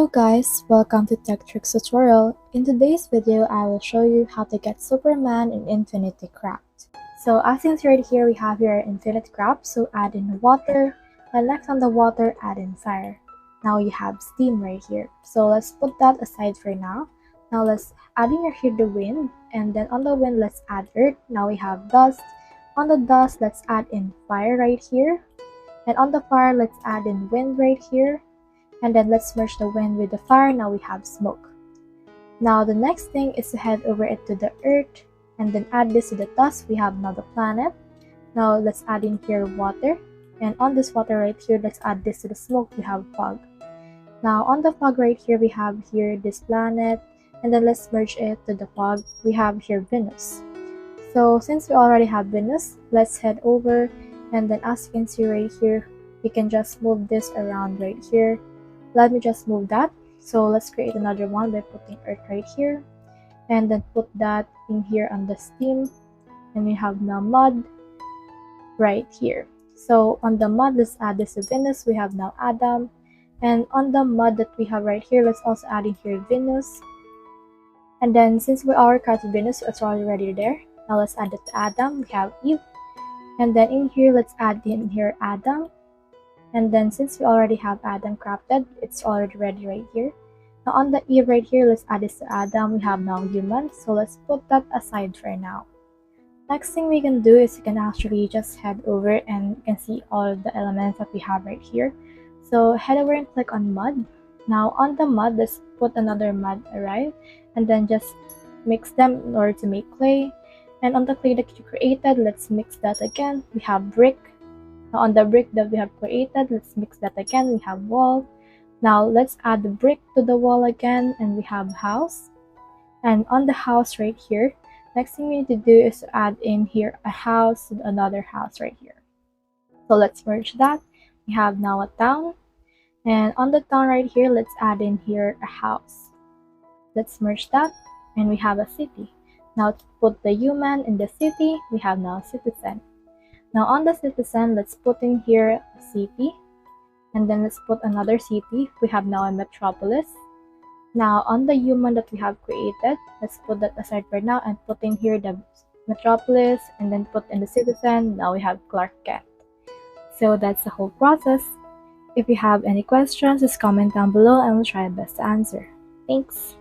Hello guys, welcome to Tech Tricks tutorial. In today's video, I will show you how to get Superman in Infinity Craft. So as you can see right here, we have here Infinite Craft, so add in water, and next on the water, add in fire. Now you have steam right here, so let's put that aside for now. Now let's add in here the wind, and then on the wind, let's add earth. Now we have dust. On the dust, let's add in fire right here, and on the fire, let's add in wind right here. And then let's merge the wind with the fire. Now we have smoke. Now the next thing is to head over it to the earth and then add this to the dust. We have now the planet. Now let's add in here water, and on this water right here, let's add this to the smoke. We have fog. Now on the fog right here, we have here this planet, and then let's merge it to the fog. We have here Venus. So since we already have Venus, let's head over, and then as you can see right here, we can just move this around right here. Let me just move that. So let's create another one by putting earth right here, and then put that in here on the steam, and we have now mud right here. So on the mud, let's add this to Venus. We have now Adam, and on the mud that we have right here, let's also add in here Venus. And then since we already created Venus, it's already there. Now let's add it to Adam. We have Eve, and then in here, let's add in here Adam. And then since we already have Adam crafted, it's already ready right here. Now on the Eve right here, let's add this to Adam. We have now human, so let's put that aside for now. Next thing we can do is you can actually just head over and you can see all of the elements that we have right here. So head over and click on mud. Now on the mud, let's put another mud, alright? And then just mix them in order to make clay. And on the clay that you created, let's mix that again. We have brick. Now on the brick that we have created, let's mix that again. We have wall. Now let's add the brick to the wall again, and we have house. And on the house right here, next thing we need to do is to add in here a house to another house right here. So let's merge that. We have now a town, and on the town right here, let's add in here a house. Let's merge that, and we have a city. Now to put the human in the city, we have now citizen. Now on the citizen, let's put in here a city, and then let's put another city. We have now a metropolis. Now on the human that we have created, let's put that aside for now and put in here the metropolis, and then put in the citizen. Now we have Clark Kent. So that's the whole process. If you have any questions, just comment down below and we'll try our best to answer. Thanks.